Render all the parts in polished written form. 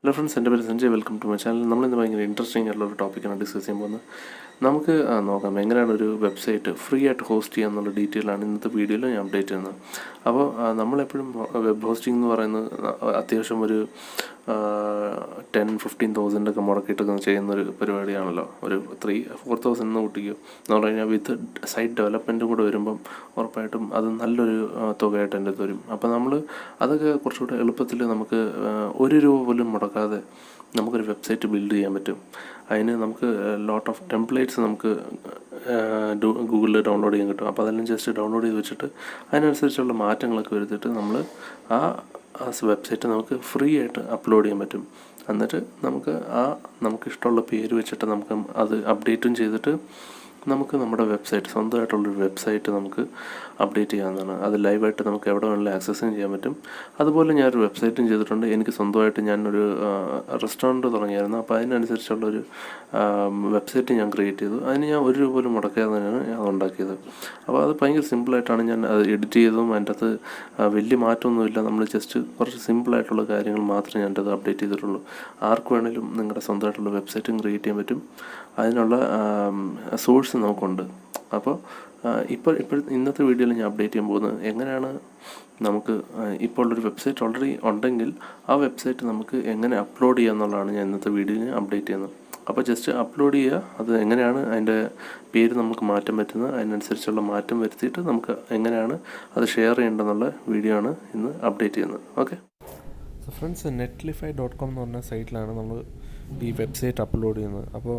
Hello friends, എൻ്റെ പേര് Sanjay. Welcome to my channel. നമ്മളിന്ന് ഭയങ്കര ഇൻട്രസ്റ്റിംഗ് ആയിട്ടുള്ള ഒരു ടോപ്പിക്കാണ് ഡിസ്കസ് ചെയ്യാൻ പോകുന്നത്. നമുക്ക് നോക്കാം എങ്ങനെയാണ് ഒരു വെബ്സൈറ്റ് ഫ്രീ ആയിട്ട് ഹോസ്റ്റ് ചെയ്യുക എന്നുള്ള ഡീറ്റെയിലാണ് ഇന്നത്തെ വീഡിയോയിൽ ഞാൻ അപ്ഡേറ്റ് ചെയ്യുന്നത്. അപ്പോൾ നമ്മളെപ്പോഴും വെബ് ഹോസ്റ്റിംഗ് എന്ന് പറയുന്നത് അത്യാവശ്യം ഒരു 10,000-15,000 ഒക്കെ മുടക്കിയിട്ടൊക്കെ ചെയ്യുന്നൊരു പരിപാടിയാണല്ലോ. ഒരു 3,000-4,000 എന്ന് കൂട്ടിക്കോ എന്ന് പറഞ്ഞു കഴിഞ്ഞാൽ വിത്ത് സൈറ്റ് ഡെവലപ്മെൻറ്റും കൂടെ വരുമ്പം ഉറപ്പായിട്ടും അത് നല്ലൊരു തുകയായിട്ട് എൻ്റെ അടുത്ത് വരും. അപ്പോൾ നമ്മൾ അതൊക്കെ കുറച്ചുകൂടെ എളുപ്പത്തിൽ നമുക്ക് ₹1 പോലും മുടക്കാതെ നമുക്കൊരു വെബ്സൈറ്റ് ബിൽഡ് ചെയ്യാൻ പറ്റും. അതിന് നമുക്ക് ലോട്ട് ഓഫ് ടെംപ്ലേറ്റ്സ് നമുക്ക് ഗൂഗിളിൽ ഡൗൺലോഡ് ചെയ്യാൻ കിട്ടും. അപ്പോൾ അതെല്ലാം ജസ്റ്റ് ഡൗൺലോഡ് ചെയ്ത് വെച്ചിട്ട് അതിനനുസരിച്ചുള്ള മാറ്റങ്ങളൊക്കെ വരുത്തിയിട്ട് നമ്മൾ ആ വെബ്സൈറ്റ് നമുക്ക് ഫ്രീ ആയിട്ട് അപ്ലോഡ് ചെയ്യാൻ പറ്റും. എന്നിട്ട് നമുക്കിഷ്ടമുള്ള പേര് വെച്ചിട്ട് നമുക്ക് അത് അപ്ഡേറ്റും ചെയ്തിട്ട് നമുക്ക് നമ്മുടെ വെബ്സൈറ്റ്, സ്വന്തമായിട്ടുള്ളൊരു വെബ്സൈറ്റ് നമുക്ക് അപ്ഡേറ്റ് ചെയ്യാവുന്നതാണ്. അത് ലൈവായിട്ട് നമുക്ക് എവിടെ വേണമെങ്കിലും ആക്സസും ചെയ്യാൻ പറ്റും. അതുപോലെ ഞാനൊരു വെബ്സൈറ്റും ചെയ്തിട്ടുണ്ട്. എനിക്ക് സ്വന്തമായിട്ട് ഞാനൊരു റെസ്റ്റോറൻറ്റ് തുടങ്ങിയായിരുന്നു. അപ്പോൾ അതിനനുസരിച്ചുള്ളൊരു വെബ്സൈറ്റ് ഞാൻ ക്രിയേറ്റ് ചെയ്തു. അതിന് ഞാൻ ₹1 പോലും മുടക്കാതെ തന്നെയാണ് ഞാൻ ഉണ്ടാക്കിയത്. അപ്പോൾ അത് ഭയങ്കര സിമ്പിളായിട്ടാണ് ഞാൻ അത് എഡിറ്റ് ചെയ്തതും. അതിൻ്റെ അകത്ത് വലിയ മാറ്റമൊന്നുമില്ല. നമ്മൾ ജസ്റ്റ് കുറച്ച് സിമ്പിളായിട്ടുള്ള കാര്യങ്ങൾ മാത്രമേ ഞാൻ അത് അപ്ഡേറ്റ് ചെയ്തിട്ടുള്ളൂ. ആർക്ക് വേണമെങ്കിലും നിങ്ങളുടെ സ്വന്തമായിട്ടുള്ള വെബ്സൈറ്റും ക്രിയേറ്റ് ചെയ്യാൻ പറ്റും. അതിനുള്ള സോഴ്സ് നമുക്കുണ്ട്. അപ്പോൾ ഇന്നത്തെ വീഡിയോയിൽ ഞാൻ അപ്ഡേറ്റ് ചെയ്യാൻ പോകുന്നത് എങ്ങനെയാണ് നമുക്ക് ഇപ്പോൾ ഉള്ളൊരു വെബ്സൈറ്റ് ഓൾറെഡി ഉണ്ടെങ്കിൽ ആ വെബ്സൈറ്റ് നമുക്ക് എങ്ങനെ അപ്ലോഡ് ചെയ്യുക എന്നുള്ളതാണ് ഞാൻ ഇന്നത്തെ വീഡിയോയിൽ അപ്ഡേറ്റ് ചെയ്യുന്നത്. അപ്പോൾ ജസ്റ്റ് അപ്ലോഡ് ചെയ്യുക, അത് എങ്ങനെയാണ് അതിൻ്റെ പേര് നമുക്ക് മാറ്റം പറ്റുന്നത്, അതിനനുസരിച്ചുള്ള മാറ്റം വരുത്തിയിട്ട് നമുക്ക് എങ്ങനെയാണ് അത് ഷെയർ ചെയ്യേണ്ടതെന്നുള്ള വീഡിയോ ആണ് ഇന്ന് അപ്ഡേറ്റ് ചെയ്യുന്നത്. ഓക്കെ ഫ്രണ്ട്സ്, netlify.com എന്ന് പറഞ്ഞ സൈറ്റിലാണ് നമ്മൾ ഈ വെബ്സൈറ്റ് അപ്ലോഡ് ചെയ്യുന്നത്. അപ്പോൾ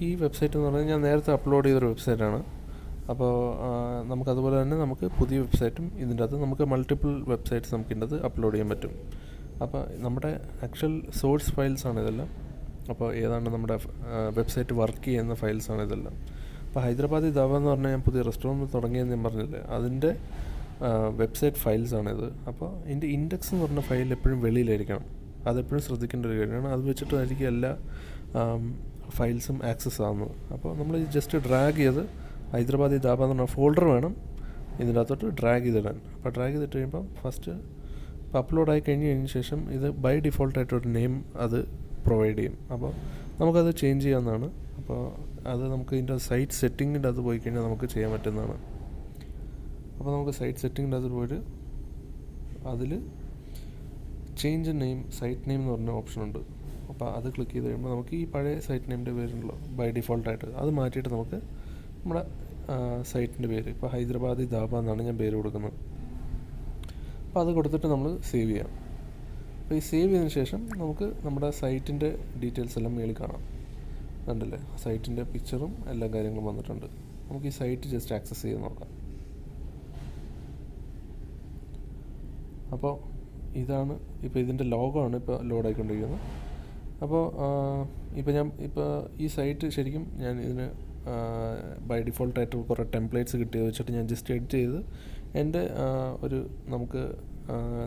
ഈ വെബ്സൈറ്റ് എന്ന് പറഞ്ഞാൽ ഞാൻ നേരത്തെ അപ്ലോഡ് ചെയ്തൊരു വെബ്സൈറ്റാണ്. അപ്പോൾ നമുക്കതുപോലെ തന്നെ നമുക്ക് പുതിയ വെബ്സൈറ്റും ഇതിൻ്റെ അകത്ത് നമുക്ക് മൾട്ടിപ്പിൾ വെബ്സൈറ്റ്സ് നമുക്ക് ഇതിൻ്റെ അകത്ത് അപ്ലോഡ് ചെയ്യാൻ പറ്റും. അപ്പോൾ നമ്മുടെ ആക്ച്വൽ സോഴ്സ് ഫയൽസാണ് ഇതെല്ലാം. അപ്പോൾ ഏതാണ്ട് നമ്മുടെ വെബ്സൈറ്റ് വർക്ക് ചെയ്യുന്ന ഫയൽസാണ് ഇതെല്ലാം. അപ്പോൾ ഹൈദരാബാദി ധാബ എന്ന് പറഞ്ഞാൽ ഞാൻ പുതിയ റെസ്റ്റോറൻറ്റ് തുടങ്ങിയെന്ന് ഞാൻ പറഞ്ഞില്ലേ, അതിൻ്റെ വെബ്സൈറ്റ് ഫയൽസാണിത്. അപ്പോൾ ഇതിൻ്റെ ഇൻഡെക്സ് എന്ന് പറഞ്ഞ ഫയൽ എപ്പോഴും വെളിയിലായിരിക്കണം. അതെപ്പോഴും ശ്രദ്ധിക്കേണ്ട ഒരു കാര്യമാണ്. അത് വെച്ചിട്ടായിരിക്കും എല്ലാ ഫയൽസും ആക്സസ് ആകുന്നത്. അപ്പോൾ നമ്മൾ ജസ്റ്റ് ഡ്രാഗ് ചെയ്ത് ഹൈദരാബാദി ധാബ എന്ന് പറഞ്ഞ ഫോൾഡർ വേണം ഇതിൻ്റെ അകത്തോട്ട് ഡ്രാഗ് ചെയ്തിടാൻ. അപ്പോൾ ഡ്രാഗ് ചെയ്തിട്ട് കഴിയുമ്പോൾ ഫസ്റ്റ് ഇപ്പോൾ അപ്ലോഡായി കഴിഞ്ഞതിന് ശേഷം ഇത് ബൈ ഡിഫോൾട്ടായിട്ടൊരു നെയിം അത് പ്രൊവൈഡ് ചെയ്യും. അപ്പോൾ നമുക്കത് ചേഞ്ച് ചെയ്യാവുന്നതാണ്. അപ്പോൾ അത് നമുക്ക് ഇതിൻ്റെ സൈറ്റ് സെറ്റിങ്ങിൻ്റെ അത് പോയി കഴിഞ്ഞാൽ നമുക്ക് ചെയ്യാൻ പറ്റുന്നതാണ്. അപ്പോൾ നമുക്ക് സൈറ്റ് സെറ്റിങ്ങിൻ്റെ അത് പോയിട്ട് അതിൽ ചേഞ്ച് നെയിം, സൈറ്റ് നെയിം എന്ന് പറഞ്ഞ ഓപ്ഷനുണ്ട്. അപ്പോൾ അത് ക്ലിക്ക് ചെയ്ത് കഴിയുമ്പോൾ നമുക്ക് ഈ പഴയ സൈറ്റ് നെയിമിൻ്റെ പേരുണ്ടല്ലോ ബൈ ഡിഫോൾട്ടായിട്ട്, അത് മാറ്റിയിട്ട് നമുക്ക് നമ്മുടെ സൈറ്റിൻ്റെ പേര് ഇപ്പോൾ ഹൈദരാബാദി ധാബ എന്നാണ് ഞാൻ പേര് കൊടുക്കുന്നത്. അപ്പോൾ അത് കൊടുത്തിട്ട് നമ്മൾ സേവ് ചെയ്യാം. അപ്പോൾ ഈ സേവ് ചെയ്തതിന് ശേഷം നമുക്ക് നമ്മുടെ സൈറ്റിൻ്റെ ഡീറ്റെയിൽസ് എല്ലാം മേളിൽ കാണാം. കണ്ടില്ലേ, സൈറ്റിൻ്റെ പിക്ചറും എല്ലാ കാര്യങ്ങളും വന്നിട്ടുണ്ട്. നമുക്ക് ഈ സൈറ്റ് ജസ്റ്റ് ആക്സസ് ചെയ്ത് നോക്കാം. അപ്പോൾ ഇതാണ് ഇപ്പോൾ ഇതിൻ്റെ ലോഗോ ആണ് ഇപ്പോൾ ലോഡായിക്കൊണ്ടിരിക്കുന്നത്. അപ്പോൾ ഇപ്പോൾ ഈ സൈറ്റ് ശരിക്കും ഞാൻ ഇതിന് ബൈ ഡിഫോൾട്ടായിട്ട് കുറേ ടെംപ്ലേറ്റ്സ് കിട്ടിയത് വെച്ചിട്ട് ഞാൻ ജസ്റ്റ് എഡിറ്റ് ചെയ്ത് എൻ്റെ നമുക്ക്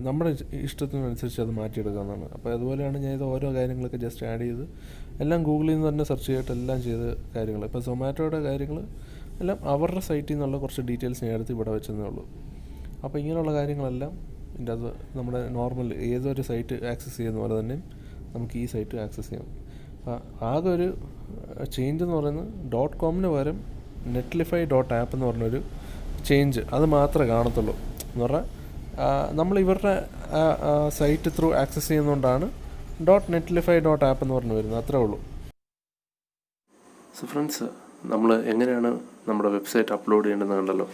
നമ്മുടെ ഇഷ്ടത്തിനനുസരിച്ച് അത് മാറ്റിയെടുക്കാവുന്നതാണ്. അപ്പോൾ അതുപോലെയാണ് ഞാൻ ഇത് ഓരോ കാര്യങ്ങളൊക്കെ ജസ്റ്റ് ആഡ് ചെയ്ത് എല്ലാം ഗൂഗിളിൽ നിന്ന് തന്നെ സെർച്ച് ചെയ്തിട്ട് എല്ലാം ചെയ്ത കാര്യങ്ങൾ. ഇപ്പോൾ സൊമാറ്റോയുടെ കാര്യങ്ങൾ എല്ലാം അവരുടെ സൈറ്റിൽ നിന്നുള്ള കുറച്ച് ഡീറ്റെയിൽസ് ഞാൻ എടുത്ത് ഇവിടെ വെച്ചതേ ഉള്ളൂ. അപ്പോൾ ഇങ്ങനെയുള്ള കാര്യങ്ങളെല്ലാം ഇതിൻ്റെ അത് നമ്മുടെ നോർമൽ ഏതൊരു സൈറ്റ് ആക്സസ് ചെയ്യുന്ന പോലെ തന്നെ നമുക്ക് ഈ സൈറ്റ് ആക്സസ് ചെയ്യാം. ആകെ ഒരു ചേഞ്ച് എന്ന് പറയുന്നത് .comന് പകരം netlify.app എന്ന് പറഞ്ഞൊരു ചേഞ്ച് അത് മാത്രമേ കാണത്തുള്ളൂ. എന്ന് പറഞ്ഞാൽ നമ്മൾ ഇവരുടെ സൈറ്റ് ത്രൂ ആക്സസ് ചെയ്യുന്നതുകൊണ്ടാണ് .netlify.app എന്ന് പറഞ്ഞു വരുന്നത്. അത്രേ ഉള്ളൂ. സോ ഫ്രണ്ട്സ്, നമ്മൾ എങ്ങനെയാണ് നമ്മുടെ വെബ്സൈറ്റ് അപ്ലോഡ് ചെയ്യേണ്ടതെന്ന് കണ്ടല്ലോ.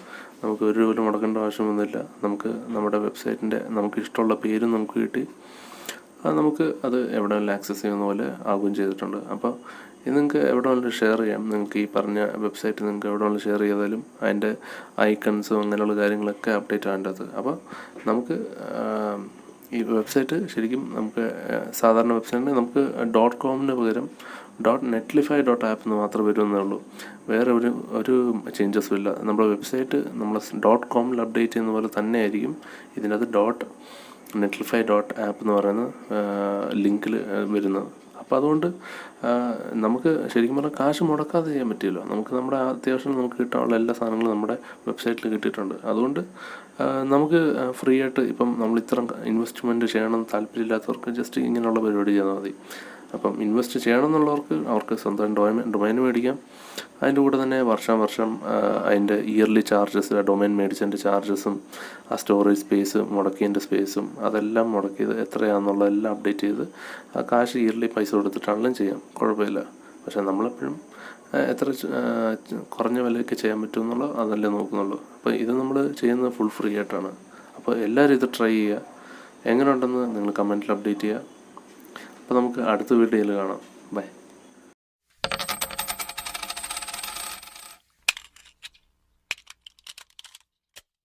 നമുക്ക് ₹1 പോലും മുടക്കേണ്ട ആവശ്യമൊന്നുമില്ല. നമുക്ക് നമ്മുടെ വെബ്സൈറ്റിൻ്റെ നമുക്ക് ഇഷ്ടമുള്ള പേരും നമുക്ക് കിട്ടി. നമുക്ക് അത് എവിടെ വേണമെങ്കിലും ആക്സസ് ചെയ്യുന്ന പോലെ ആകുകയും ചെയ്തിട്ടുണ്ട്. അപ്പോൾ ഇത് നിങ്ങൾക്ക് എവിടെ വേണമെങ്കിലും ഷെയർ ചെയ്യാം. നിങ്ങൾക്ക് ഈ പറഞ്ഞ വെബ്സൈറ്റ് നിങ്ങൾക്ക് എവിടെ വേണമെങ്കിലും ഷെയർ ചെയ്താലും അതിൻ്റെ ഐക്കൺസും അങ്ങനെയുള്ള കാര്യങ്ങളൊക്കെ അപ്ഡേറ്റ് ആകേണ്ടത്. അപ്പോൾ നമുക്ക് ഈ വെബ്സൈറ്റ് ശരിക്കും നമുക്ക് സാധാരണ വെബ്സൈറ്റിന് നമുക്ക് .comന് പകരം .netlify.app എന്ന് മാത്രമേ വരുമെന്നേ ഉള്ളൂ. വേറെ ഒരു ചേഞ്ചസും ഇല്ല. നമ്മുടെ വെബ്സൈറ്റ് നമ്മൾ .comൽ അപ്ഡേറ്റ് ചെയ്യുന്ന പോലെ തന്നെ ആയിരിക്കും ഇതിനകത്ത് .netlify.app എന്ന് പറയുന്ന ലിങ്കിൽ വരുന്നത്. അപ്പോൾ അതുകൊണ്ട് നമുക്ക് ശരിക്കും പറഞ്ഞാൽ കാശ് മുടക്കാതെ ചെയ്യാൻ പറ്റുമല്ലോ. നമുക്ക് നമ്മുടെ അത്യാവശ്യം നമുക്ക് കിട്ടാനുള്ള എല്ലാ സാധനങ്ങളും നമ്മുടെ വെബ്സൈറ്റിൽ കിട്ടിയിട്ടുണ്ട്. അതുകൊണ്ട് നമുക്ക് ഫ്രീ ആയിട്ട് ഇപ്പം നമ്മൾ ഇത്ര ഇൻവെസ്റ്റ്മെൻറ്റ് ചെയ്യണമെന്ന് താല്പര്യമില്ലാത്തവർക്ക് ജസ്റ്റ് ഇങ്ങനെയുള്ള പരിപാടി ചെയ്താൽ മതി. അപ്പം ഇൻവെസ്റ്റ് ചെയ്യണം എന്നുള്ളവർക്ക് അവർക്ക് സ്വന്തം ഡൊമൈൻ മേടിക്കാം. അതിൻ്റെ കൂടെ തന്നെ വർഷം അതിൻ്റെ ഇയർലി ചാർജസ്, ഡൊമൈൻ മേടിച്ചതിൻ്റെ ചാർജസും ആ സ്റ്റോറേജ് സ്പേസ് മുടക്കിയതിൻ്റെ സ്പേസും അതെല്ലാം മുടക്കിയത് എത്രയാണെന്നുള്ളതെല്ലാം അപ്ഡേറ്റ് ചെയ്ത് ആ കാശ് ഇയർലി പൈസ കൊടുത്തിട്ടാണെങ്കിലും ചെയ്യാം, കുഴപ്പമില്ല. പക്ഷേ നമ്മളെപ്പോഴും എത്ര കുറഞ്ഞ വിലയ്ക്ക് ചെയ്യാൻ പറ്റുമെന്നുള്ള അതല്ലേ നോക്കുന്നുള്ളൂ. അപ്പോൾ ഇത് നമ്മൾ ചെയ്യുന്നത് ഫുൾ ഫ്രീ ആയിട്ടാണ്. അപ്പോൾ എല്ലാവരും ഇത് ട്രൈ ചെയ്യുക. എങ്ങനെ ഉണ്ടെന്ന് നിങ്ങൾ കമൻറ്റിൽ അപ്ഡേറ്റ് ചെയ്യുക. അപ്പോൾ നമുക്ക് അടുത്ത വീഡിയോയിൽ കാണാം. ബൈ.